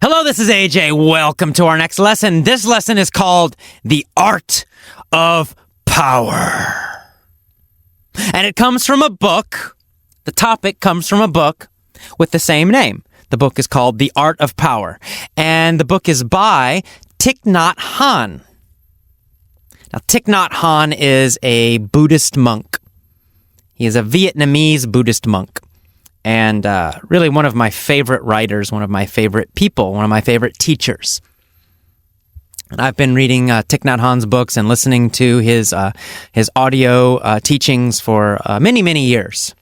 Hello, this is AJ. Welcome to our next lesson. This lesson is called The Art of Power. And it comes from a book. The topic comes from a book with the same name. The book is called The Art of Power. And the book is by Thich Nhat Hanh. Now, Thich Nhat Hanh is a Buddhist monk. He is a Vietnamese Buddhist monk. And really one of my favorite writers, one of my favorite people, one of my favorite teachers. And I've been reading Thich Nhat Hanh's books and listening to his audio teachings for many, many years.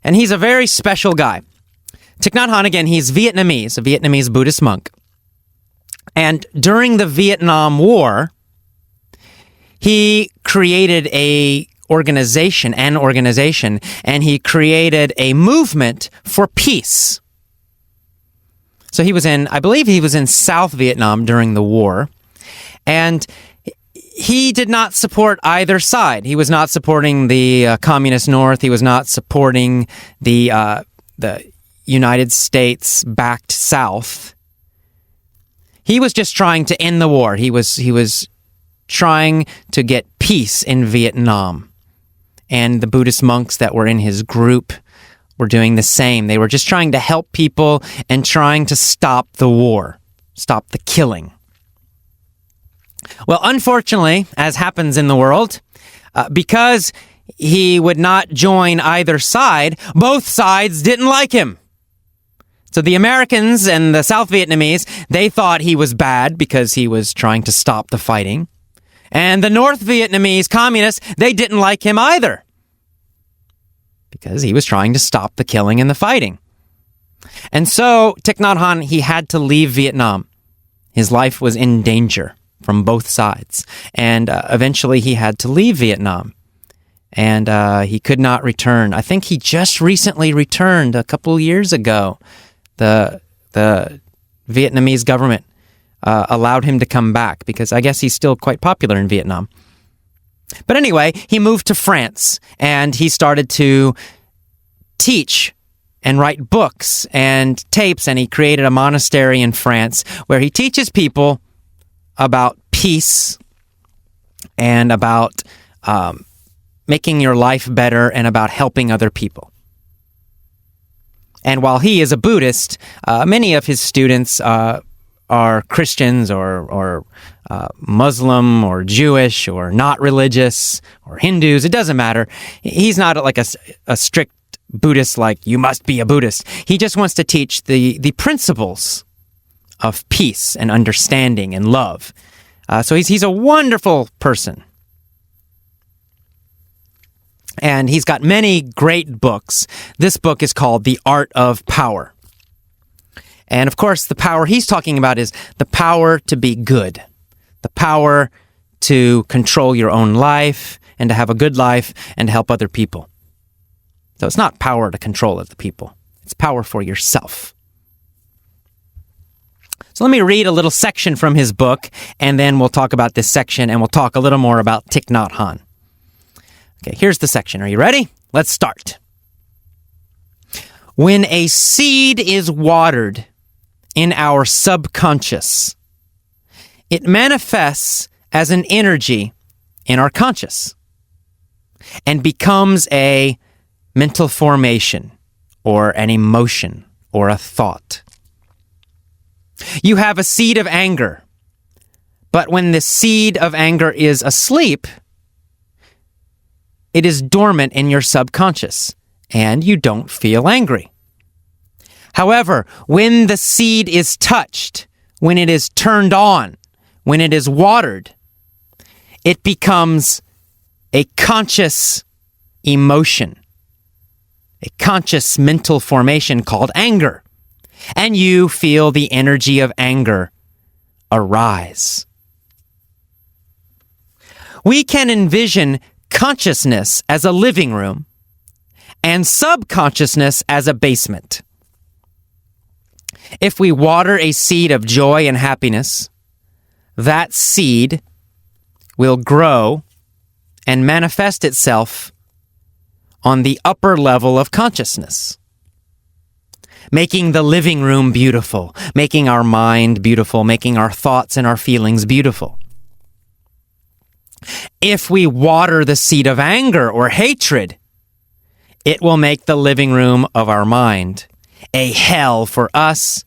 And he's a very special guy. Thich Nhat Hanh, again, he's Vietnamese, a Vietnamese Buddhist monk. And during the Vietnam War, he created an organization, and he created a movement for peace. So I believe he was in South Vietnam during the war, and he did not support either side. He was not supporting the communist North. He was not supporting the United States-backed South. He was just trying to end the war. He was trying to get peace in Vietnam. And the Buddhist monks that were in his group were doing the same. They were just trying to help people and trying to stop the war, stop the killing. Well, unfortunately, as happens in the world, because he would not join either side, both sides didn't like him. So the Americans and the South Vietnamese, they thought he was bad because he was trying to stop the fighting. And the North Vietnamese communists, they didn't like him either because he was trying to stop the killing and the fighting. And so Thich Nhat Hanh, he had to leave Vietnam. His life was in danger from both sides. And eventually he had to leave Vietnam. And he could not return. I think he just recently returned a couple years ago. The Vietnamese government allowed him to come back because I guess he's still quite popular in Vietnam. But anyway, he moved to France and he started to teach and write books and tapes, and he created a monastery in France where he teaches people about peace and about making your life better and about helping other people. And while he is a Buddhist, many of his students are Christians or Muslim or Jewish or not religious or Hindus. It doesn't matter. He's not like a strict Buddhist, like you must be a Buddhist. He just wants to teach the principles of peace and understanding and love. So he's a wonderful person. And he's got many great books. This book is called The Art of Power. And of course, the power he's talking about is the power to be good, the power to control your own life and to have a good life and help other people. So it's not power to control other people. It's power for yourself. So let me read a little section from his book, and then we'll talk about this section, and we'll talk a little more about Thich Nhat Hanh. Okay, here's the section. Are you ready? Let's start. When a seed is watered in our subconscious, it manifests as an energy in our conscious and becomes a mental formation or an emotion or a thought. You have a seed of anger, but when the seed of anger is asleep, it is dormant in your subconscious and you don't feel angry. However, when the seed is touched, when it is turned on, when it is watered, it becomes a conscious emotion, a conscious mental formation called anger, and you feel the energy of anger arise. We can envision consciousness as a living room and subconsciousness as a basement. If we water a seed of joy and happiness, that seed will grow and manifest itself on the upper level of consciousness. making the living room beautiful, making our mind beautiful, making our thoughts and our feelings beautiful. If we water the seed of anger or hatred, it will make the living room of our mind a hell for us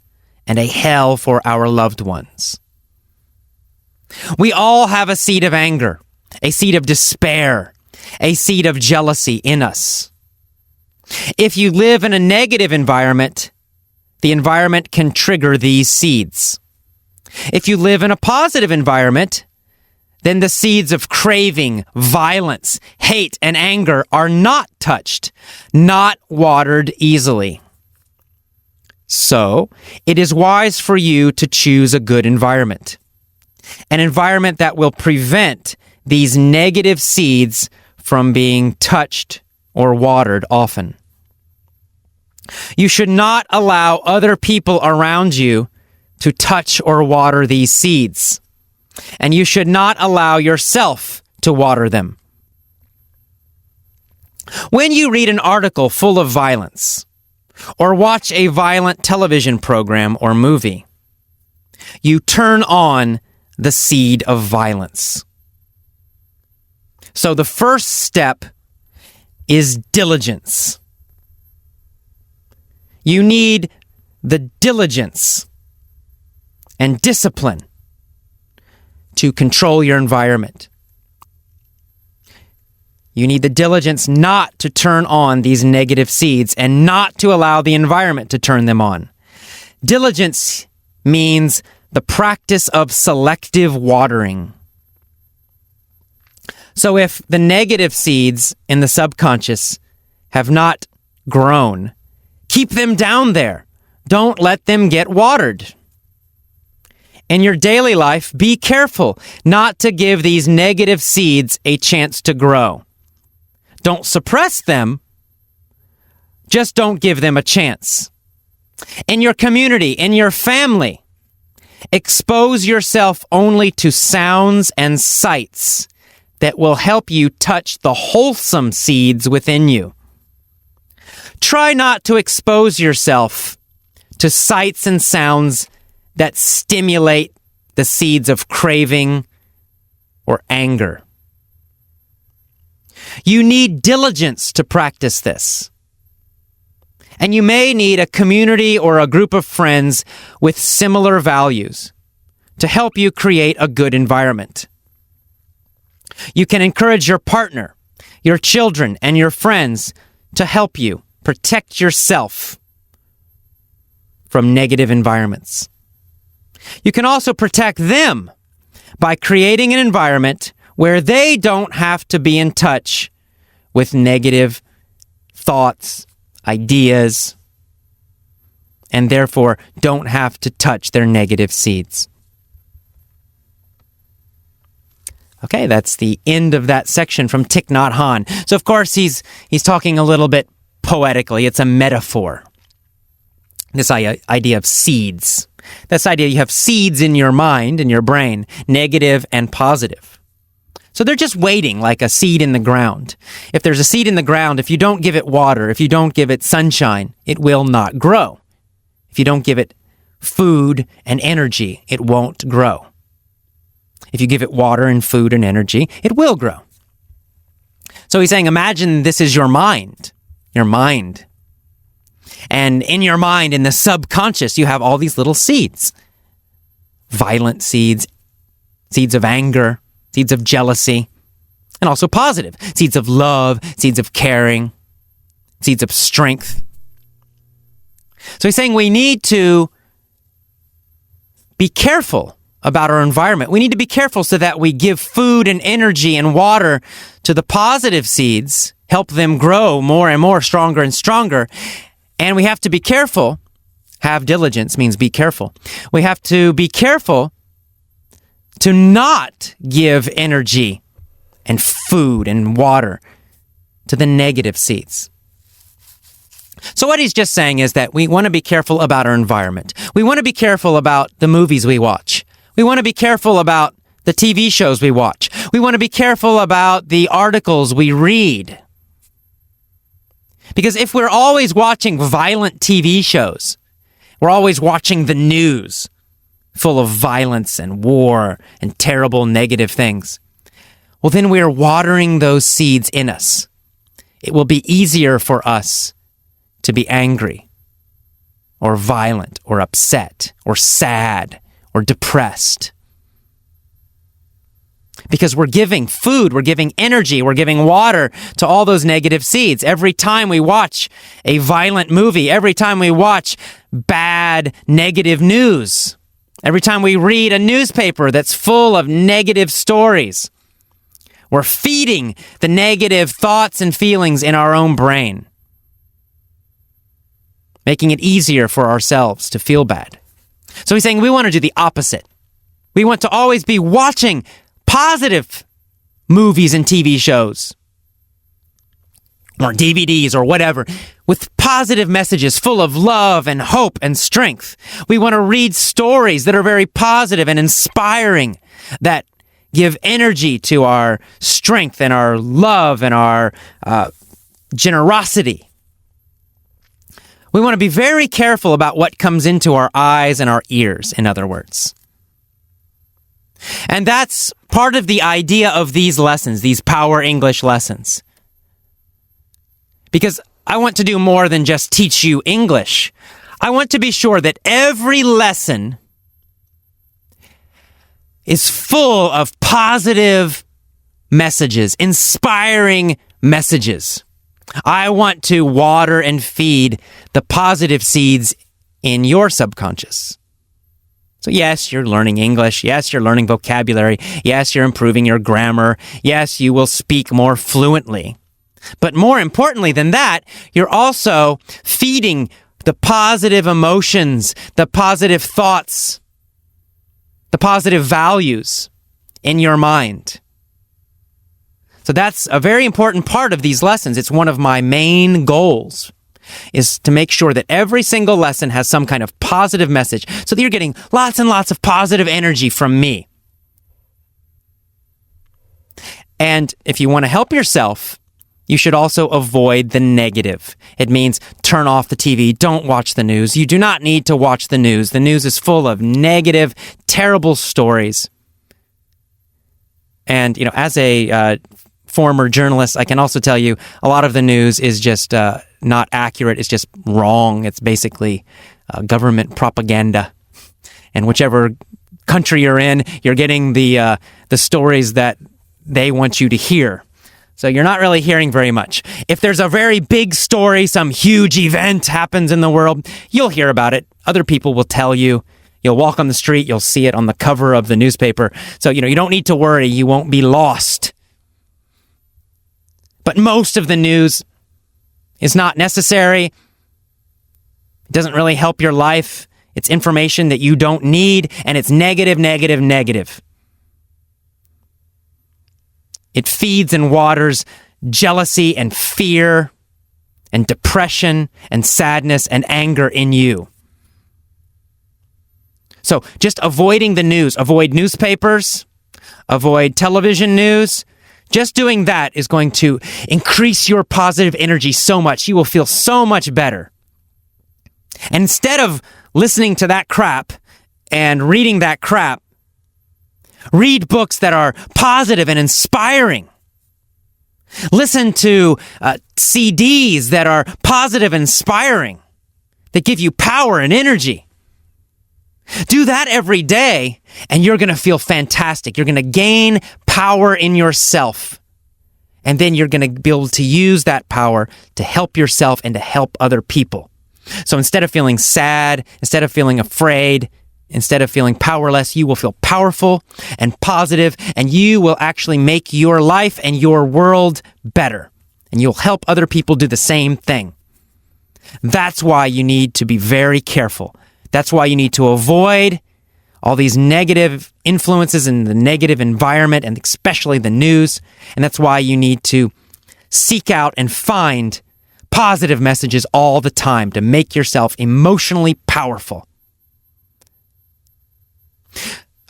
and a hell for our loved ones. We all have a seed of anger, a seed of despair, a seed of jealousy in us. If you live in a negative environment, the environment can trigger these seeds. If you live in a positive environment, then the seeds of craving, violence, hate, and anger are not touched, not watered easily. So, it is wise for you to choose a good environment. An environment that will prevent these negative seeds from being touched or watered often. You should not allow other people around you to touch or water these seeds. And you should not allow yourself to water them. When you read an article full of violence, or watch a violent television program or movie, you turn on the seed of violence. So the first step is diligence. You need the diligence and discipline to control your environment. You need the diligence not to turn on these negative seeds and not to allow the environment to turn them on. Diligence means the practice of selective watering. So if the negative seeds in the subconscious have not grown, keep them down there. Don't let them get watered. In your daily life, be careful not to give these negative seeds a chance to grow. Don't suppress them. Just don't give them a chance. In your community, in your family, expose yourself only to sounds and sights that will help you touch the wholesome seeds within you. Try not to expose yourself to sights and sounds that stimulate the seeds of craving or anger. You need diligence to practice this. And you may need a community or a group of friends with similar values to help you create a good environment. You can encourage your partner, your children, and your friends to help you protect yourself from negative environments. You can also protect them by creating an environment where they don't have to be in touch with negative thoughts, ideas, and therefore don't have to touch their negative seeds. Okay, that's the end of that section from Thich Nhat Hanh. So of course he's talking a little bit poetically. It's a metaphor. This idea of seeds. This idea you have seeds in your mind, in your brain, negative and positive. So they're just waiting like a seed in the ground. If there's a seed in the ground, if you don't give it water, if you don't give it sunshine, it will not grow. If you don't give it food and energy, it won't grow. If you give it water and food and energy, it will grow. So he's saying, imagine this is your mind. Your mind. And in your mind, in the subconscious, you have all these little seeds. Violent seeds, seeds of anger, seeds of jealousy, and also positive. Seeds of love, seeds of caring, seeds of strength. So he's saying we need to be careful about our environment. We need to be careful so that we give food and energy and water to the positive seeds, help them grow more and more, stronger and stronger. And we have to be careful. Have diligence means be careful. We have to be careful to not give energy and food and water to the negative seeds. So what he's just saying is that we want to be careful about our environment. We want to be careful about the movies we watch. We want to be careful about the TV shows we watch. We want to be careful about the articles we read. Because if we're always watching violent TV shows, we're always watching the news full of violence and war and terrible negative things, well, then we are watering those seeds in us. It will be easier for us to be angry or violent or upset or sad or depressed. Because we're giving food, we're giving energy, we're giving water to all those negative seeds. Every time we watch a violent movie, every time we watch bad, negative news, every time we read a newspaper that's full of negative stories, we're feeding the negative thoughts and feelings in our own brain, making it easier for ourselves to feel bad. So he's saying we want to do the opposite. We want to always be watching positive movies and TV shows or DVDs or whatever with positive messages full of love and hope and strength. We want to read stories that are very positive and inspiring, that give energy to our strength and our love and our generosity. We want to be very careful about what comes into our eyes and our ears, in other words. And that's part of the idea of these lessons, these Power English lessons. Because I want to do more than just teach you English. I want to be sure that every lesson is full of positive messages, inspiring messages. I want to water and feed the positive seeds in your subconscious. So yes, you're learning English. Yes, you're learning vocabulary. Yes, you're improving your grammar. Yes, you will speak more fluently. But more importantly than that, you're also feeding the positive emotions, the positive thoughts, the positive values in your mind. So that's a very important part of these lessons. It's one of my main goals, is to make sure that every single lesson has some kind of positive message so that you're getting lots and lots of positive energy from me. And if you want to help yourself, you should also avoid the negative. It means turn off the TV. Don't watch the news. You do not need to watch the news. The news is full of negative, terrible stories. And, as a former journalist, I can also tell you a lot of the news is just not accurate. It's just wrong. It's basically government propaganda. And whichever country you're in, you're getting the stories that they want you to hear. So you're not really hearing very much. If there's a very big story, some huge event happens in the world, you'll hear about it. Other people will tell you. You'll walk on the street, you'll see it on the cover of the newspaper. So, you don't need to worry. You won't be lost. But most of the news is not necessary. It doesn't really help your life. It's information that you don't need, and it's negative, negative, negative. It feeds and waters jealousy and fear and depression and sadness and anger in you. So just avoiding the news, avoid newspapers, avoid television news. Just doing that is going to increase your positive energy so much. You will feel so much better. And instead of listening to that crap and reading that crap, read books that are positive and inspiring. Listen to CDs that are positive and inspiring, that give you power and energy. Do that every day, and you're going to feel fantastic. You're going to gain power in yourself. And then you're going to be able to use that power to help yourself and to help other people. So instead of feeling sad, instead of feeling afraid, instead of feeling powerless, you will feel powerful and positive, and you will actually make your life and your world better. And you'll help other people do the same thing. That's why you need to be very careful. That's why you need to avoid all these negative influences in the negative environment, and especially the news. And that's why you need to seek out and find positive messages all the time to make yourself emotionally powerful.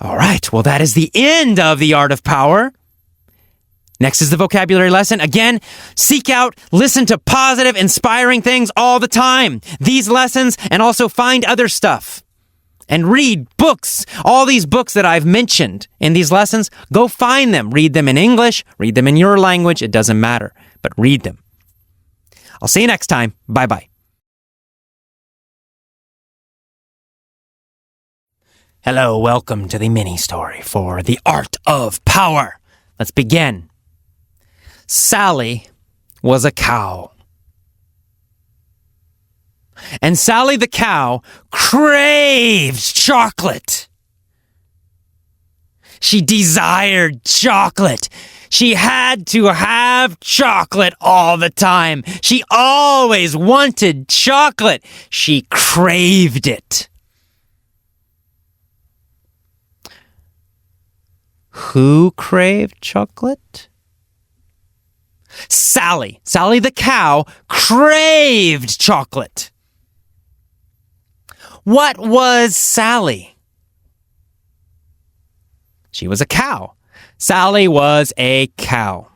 All right, well, that is the end of The Art of Power. Next is the vocabulary lesson. Again, seek out, listen to positive, inspiring things all the time. These lessons, and also find other stuff. And read books. All these books that I've mentioned in these lessons, go find them. Read them in English, read them in your language. It doesn't matter, but read them. I'll see you next time. Bye-bye. Hello, welcome to the mini story for The Art of Power. Let's begin. Sally was a cow. And Sally the cow craved chocolate. She desired chocolate. She had to have chocolate all the time. She always wanted chocolate. She craved it. Who craved chocolate? Sally. Sally the cow craved chocolate. What was Sally? She was a cow. Sally was a cow.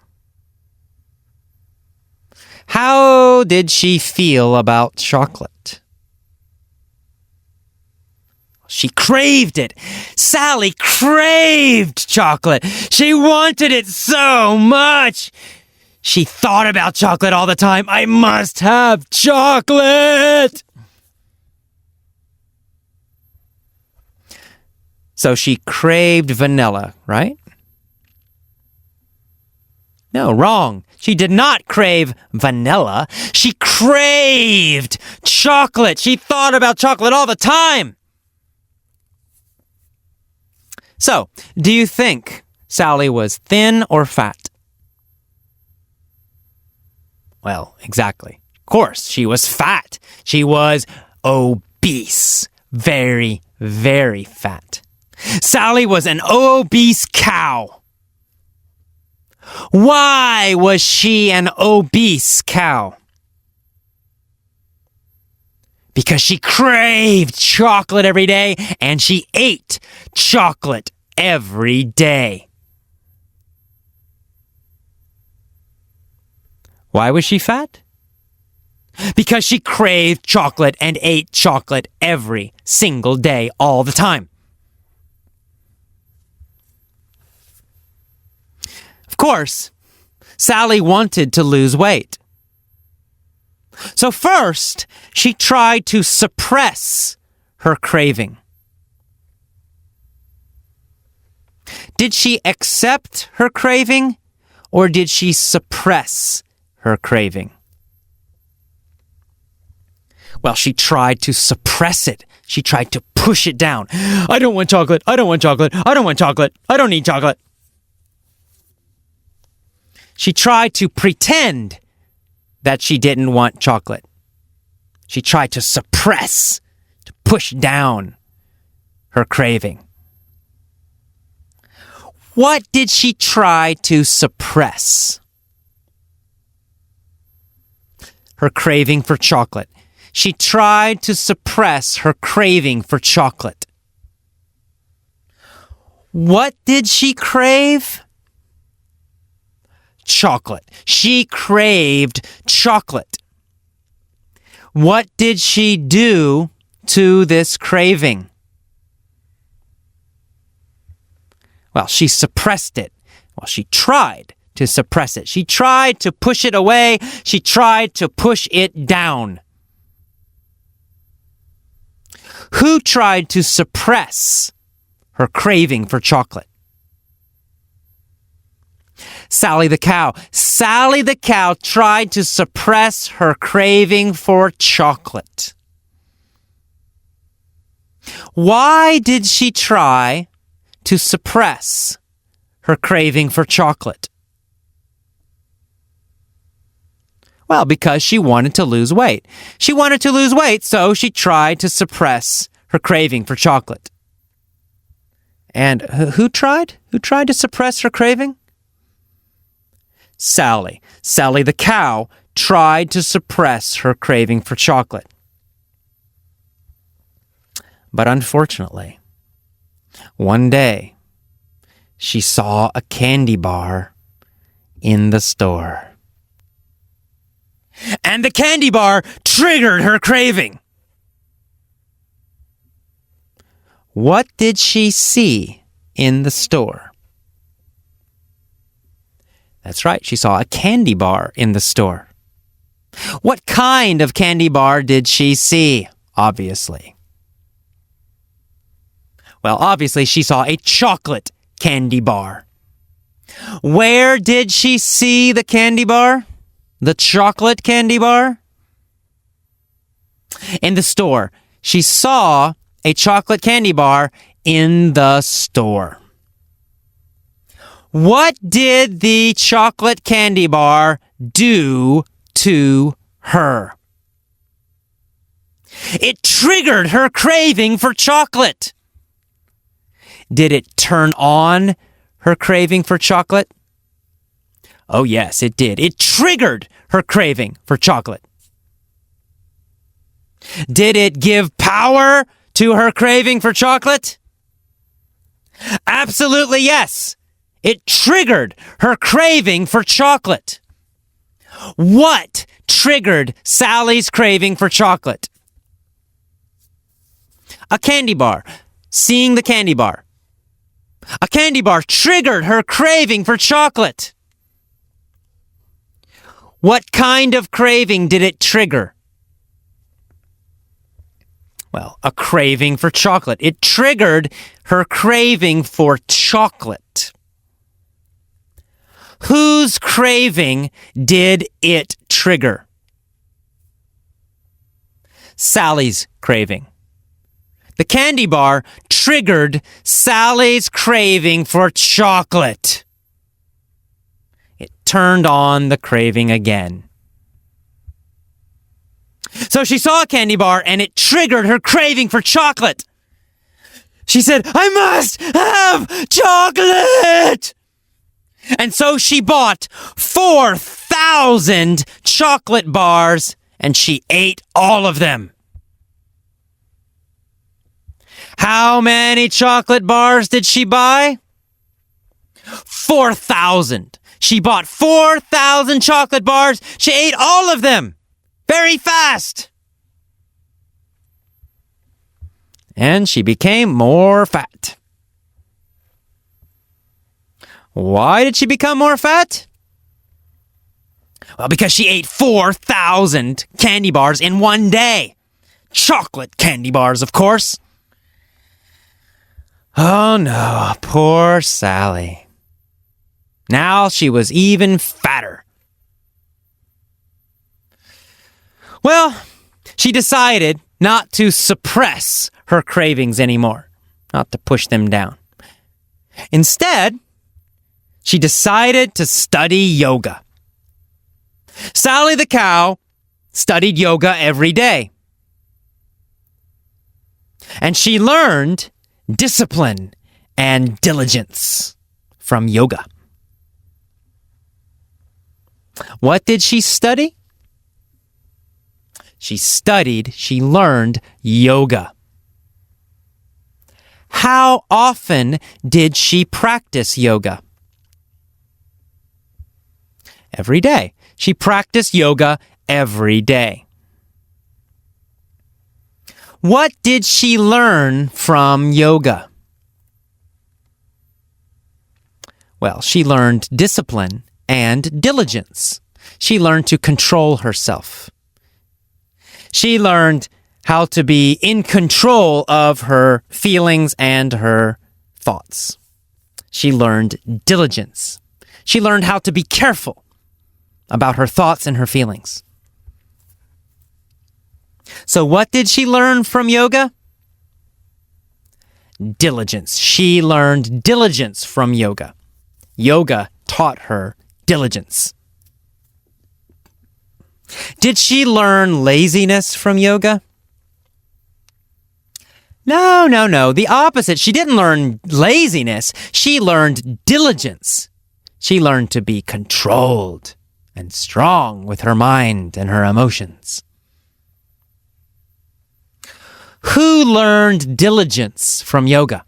How did she feel about chocolate? She craved it. Sally craved chocolate. She wanted it so much. She thought about chocolate all the time. I must have chocolate. So she craved vanilla, right? No, wrong. She did not crave vanilla. She craved chocolate. She thought about chocolate all the time. So, do you think Sally was thin or fat? Well, exactly. Of course, she was fat. She was obese. Very, very fat. Sally was an obese cow. Why was she an obese cow? Because she craved chocolate every day, and she ate chocolate every day. Why was she fat? Because she craved chocolate and ate chocolate every single day, all the time. Of course, Sally wanted to lose weight. So first, she tried to suppress her craving. Did she accept her craving, or did she suppress her craving? Well, she tried to suppress it. She tried to push it down. I don't want chocolate. I don't want chocolate. I don't want chocolate. I don't need chocolate. She tried to pretend that she didn't want chocolate. She tried to suppress, to push down her craving. What did she try to suppress? Her craving for chocolate. She tried to suppress her craving for chocolate. What did she crave? Chocolate. She craved chocolate. What did she do to this craving? Well, she suppressed it. Well, she tried to suppress it. She tried to push it away. She tried to push it down. Who tried to suppress her craving for chocolate? Sally the cow. Sally the cow tried to suppress her craving for chocolate. Why did she try to suppress her craving for chocolate? Well, because she wanted to lose weight. She wanted to lose weight, so she tried to suppress her craving for chocolate. And who tried? Who tried to suppress her craving? Sally. Sally the cow tried to suppress her craving for chocolate. But unfortunately, one day, she saw a candy bar in the store. And the candy bar triggered her craving. What did she see in the store? That's right, she saw a candy bar in the store. What kind of candy bar did she see? Obviously. Well, obviously she saw a chocolate candy bar. Where did she see the candy bar? The chocolate candy bar? In the store. She saw a chocolate candy bar in the store. What did the chocolate candy bar do to her? It triggered her craving for chocolate. Did it turn on her craving for chocolate? Oh yes, it did. It triggered her craving for chocolate. Did it give power to her craving for chocolate? Absolutely yes. It triggered her craving for chocolate. What triggered Sally's craving for chocolate? A candy bar. Seeing the candy bar. A candy bar triggered her craving for chocolate. What kind of craving did it trigger? Well, a craving for chocolate. It triggered her craving for chocolate. Whose craving did it trigger? Sally's craving. The candy bar triggered Sally's craving for chocolate. It turned on the craving again. So she saw a candy bar and it triggered her craving for chocolate. She said, "I must have chocolate!" And so she bought 4,000 chocolate bars and she ate all of them. How many chocolate bars did she buy? 4,000. She bought 4,000 chocolate bars. She ate all of them very fast. And she became more fat. Why did she become more fat? Well, because she ate 4,000 candy bars in one day. Chocolate candy bars, of course. Oh no, poor Sally. Now she was even fatter. Well, she decided not to suppress her cravings anymore, not to push them down. Instead, she decided to study yoga. Sally the cow studied yoga every day. And she learned discipline and diligence from yoga. What did she study? She learned yoga. How often did she practice yoga? Every day. She practiced yoga every day. What did she learn from yoga? Well, she learned discipline and diligence. She learned to control herself. She learned how to be in control of her feelings and her thoughts. She learned diligence. She learned how to be careful about her thoughts and her feelings. So what did she learn from yoga? Diligence. She learned diligence from yoga. Yoga taught her diligence. Did she learn laziness from yoga? No. The opposite. She didn't learn laziness. She learned diligence. She learned to be controlled and strong with her mind and her emotions. Who learned diligence from yoga?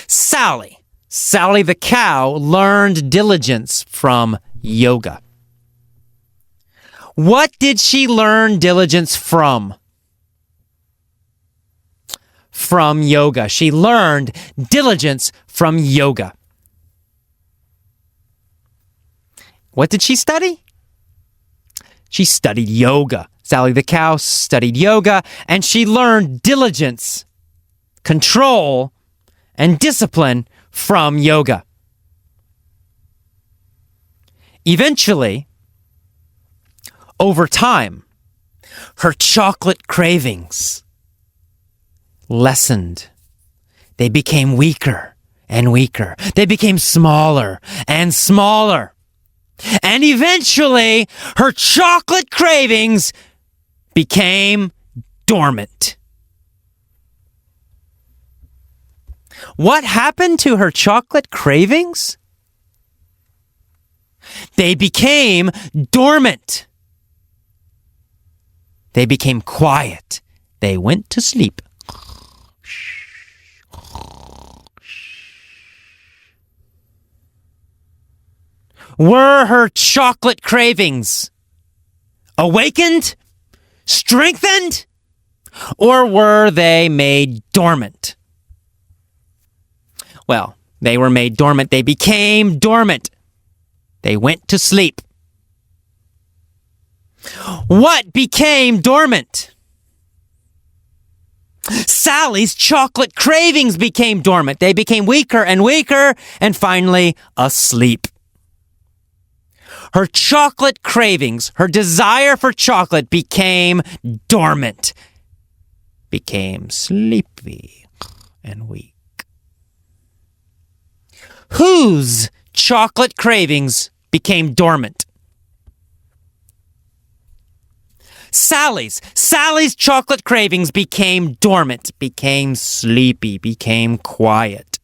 Sally. Sally the cow learned diligence from yoga. What did she learn diligence from? From yoga. She learned diligence from yoga. What did she study? She studied yoga. Sally the cow studied yoga, and she learned diligence, control, and discipline from yoga. Eventually, over time, her chocolate cravings lessened. They became weaker and weaker. They became smaller and smaller. And eventually, her chocolate cravings became dormant. What happened to her chocolate cravings? They became dormant. They became quiet. They went to sleep. Were her chocolate cravings awakened, strengthened, or were they made dormant? Well, they were made dormant. They became dormant. They went to sleep. What became dormant? Sally's chocolate cravings became dormant. They became weaker and weaker and finally asleep. Her chocolate cravings, her desire for chocolate became dormant, became sleepy and weak. Whose chocolate cravings became dormant? Sally's. Sally's chocolate cravings became dormant, became sleepy, became quiet.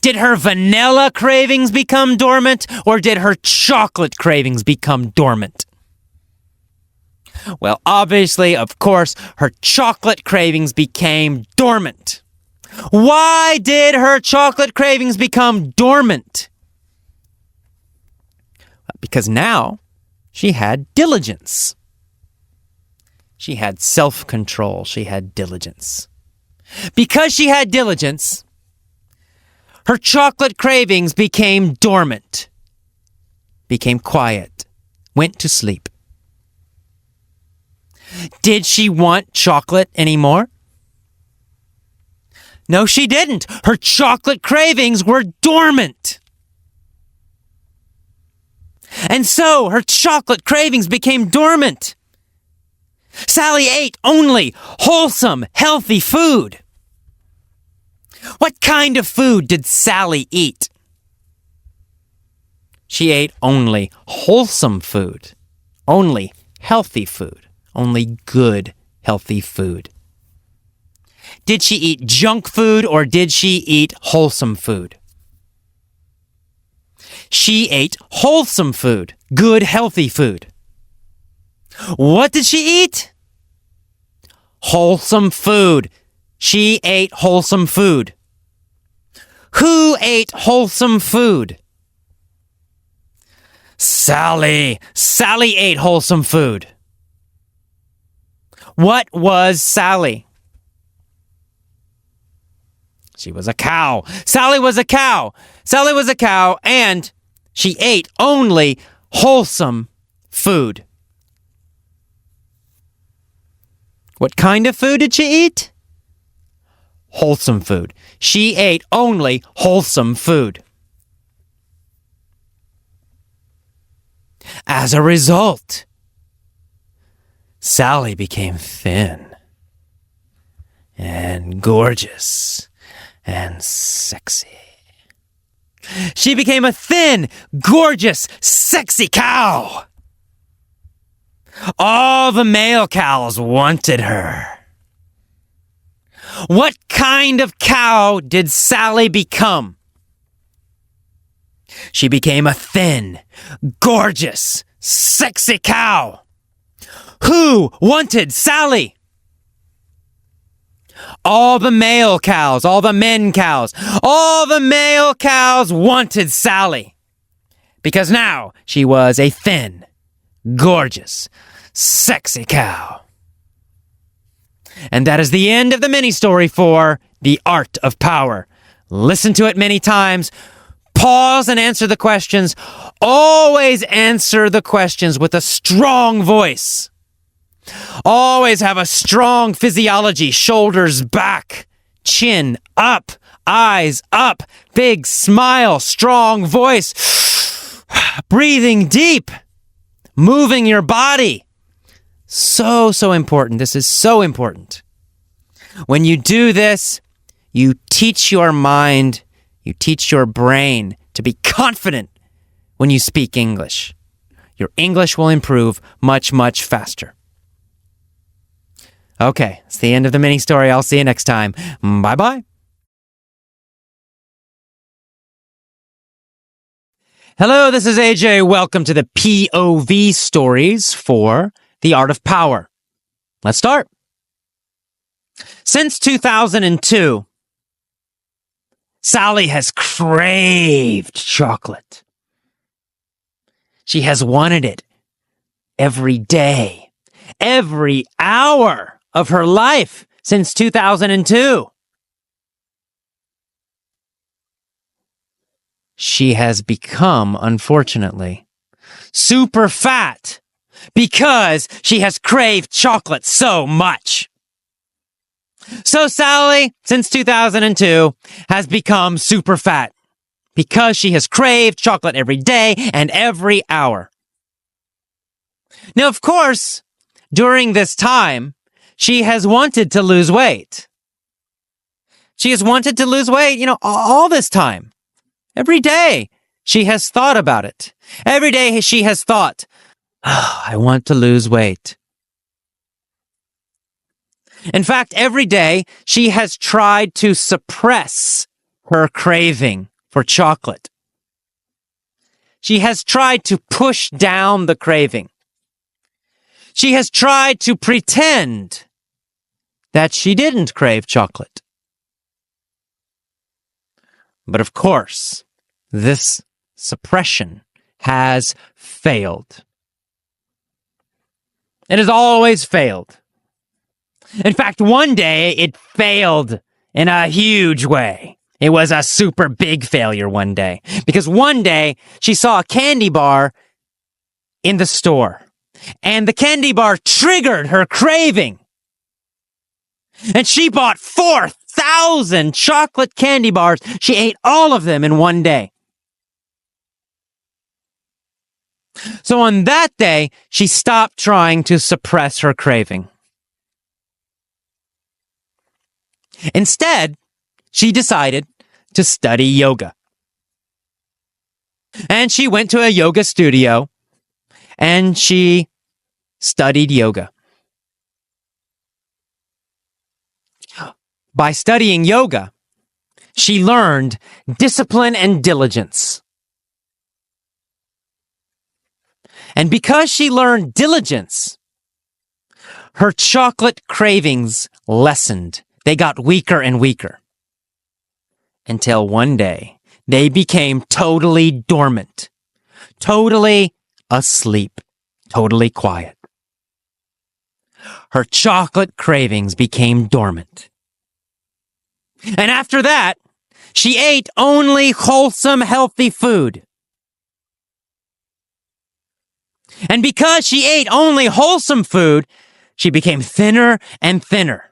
Did her vanilla cravings become dormant, or did her chocolate cravings become dormant? Well, obviously, of course, her chocolate cravings became dormant. Why did her chocolate cravings become dormant? Because now she had diligence. She had self-control. She had diligence. Because she had diligence, her chocolate cravings became dormant, became quiet, went to sleep. Did she want chocolate anymore? No, she didn't. Her chocolate cravings were dormant. And so her chocolate cravings became dormant. Sally ate only wholesome, healthy food. What kind of food did Sally eat? She ate only wholesome food, only healthy food, only good, healthy food. Did she eat junk food or did she eat wholesome food? She ate wholesome food, good, healthy food. What did she eat? Wholesome food. She ate wholesome food. Who ate wholesome food? Sally. Sally ate wholesome food. What was Sally? She was a cow. Sally was a cow. Sally was a cow, and she ate only wholesome food. What kind of food did she eat? Wholesome food. She ate only wholesome food. As a result, Sally became thin and gorgeous and sexy. She became a thin, gorgeous, sexy cow. All the male cows wanted her. What kind of cow did Sally become? She became a thin, gorgeous, sexy cow. Who wanted Sally? All the male cows, all the men cows, all the male cows wanted Sally. Because now she was a thin, gorgeous, sexy cow. And that is the end of the mini-story for The Art of Power. Listen to it many times. Pause and answer the questions. Always answer the questions with a strong voice. Always have a strong physiology. Shoulders back, chin up, eyes up, big smile, strong voice. Breathing deep. Moving your body. So important. This is so important. When you do this, you teach your mind, you teach your brain to be confident when you speak English. Your English will improve much, much faster. Okay, it's the end of the mini story. I'll see you next time. Bye-bye. Hello, this is AJ. Welcome to the POV stories for The Art of Power. Let's start. Since 2002, Sally has craved chocolate. She has wanted it every day, every hour of her life since 2002. She has become, unfortunately, super fat because she has craved chocolate so much. So Sally, since 2002, has become super fat because she has craved chocolate every day and every hour. Now, of course, during this time, she has wanted to lose weight. She has wanted to lose weight, all this time. Every day, she has thought about it. Every day, she has thought, I want to lose weight. In fact, every day, she has tried to suppress her craving for chocolate. She has tried to push down the craving. She has tried to pretend that she didn't crave chocolate. But of course, this suppression has failed. It has always failed. In fact, one day it failed in a huge way. It was a super big failure one day. Because one day she saw a candy bar in the store. And the candy bar triggered her craving. And she bought 4,000 chocolate candy bars. She ate all of them in one day. So on that day, she stopped trying to suppress her craving. Instead, she decided to study yoga. And she went to a yoga studio and she studied yoga. By studying yoga, she learned discipline and diligence. And because she learned diligence, her chocolate cravings lessened. They got weaker and weaker. Until one day, they became totally dormant, totally asleep, totally quiet. Her chocolate cravings became dormant. And after that, she ate only wholesome, healthy food. And because she ate only wholesome food, she became thinner and thinner.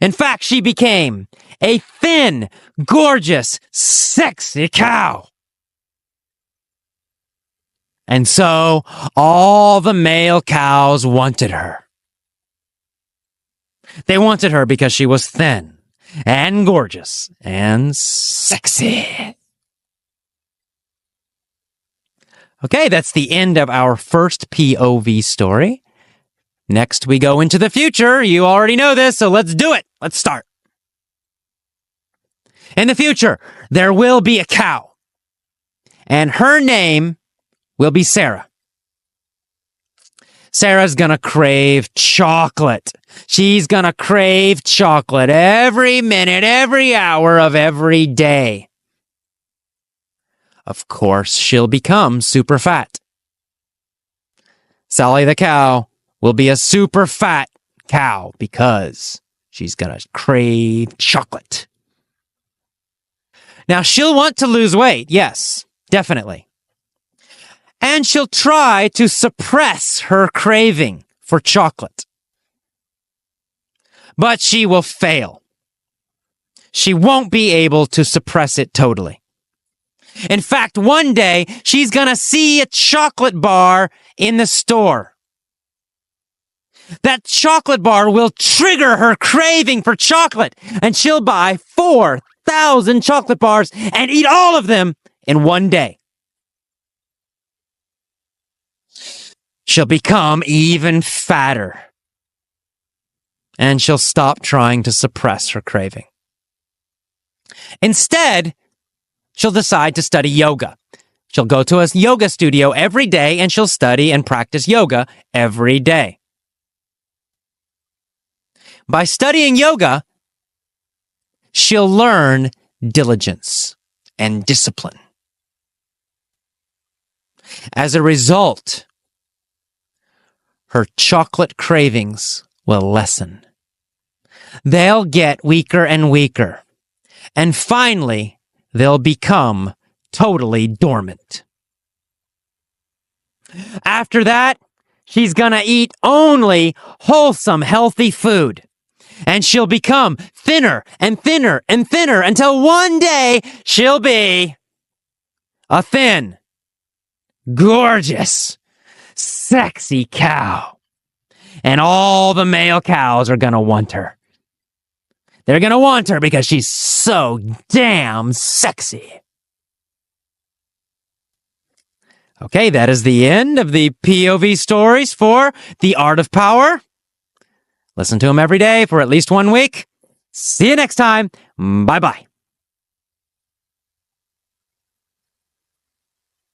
In fact, she became a thin, gorgeous, sexy cow. And so all the male cows wanted her. They wanted her because she was thin and gorgeous and sexy. Okay, that's the end of our first POV story. Next, we go into the future. You already know this, so let's do it. Let's start. In the future, there will be a cow, and her name will be Sarah. Sarah's gonna crave chocolate. She's gonna crave chocolate every minute, every hour of every day. Of course, she'll become super fat. Sally the cow will be a super fat cow because she's gonna crave chocolate. Now, she'll want to lose weight, yes, definitely. And she'll try to suppress her craving for chocolate. But she will fail. She won't be able to suppress it totally. In fact, one day, she's gonna see a chocolate bar in the store. That chocolate bar will trigger her craving for chocolate, and she'll buy 4,000 chocolate bars and eat all of them in one day. She'll become even fatter. And she'll stop trying to suppress her craving. Instead, she'll decide to study yoga. She'll go to a yoga studio every day and she'll study and practice yoga every day. By studying yoga, she'll learn diligence and discipline. As a result, her chocolate cravings will lessen. They'll get weaker and weaker. And finally, they'll become totally dormant. After that, she's gonna eat only wholesome, healthy food. And she'll become thinner and thinner and thinner until one day she'll be a thin, gorgeous, sexy cow. And all the male cows are gonna want her. They're gonna want her because she's so damn sexy. Okay, that is the end of the POV stories for The Art of Power. Listen to them every day for at least 1 week. See you next time. Bye-bye.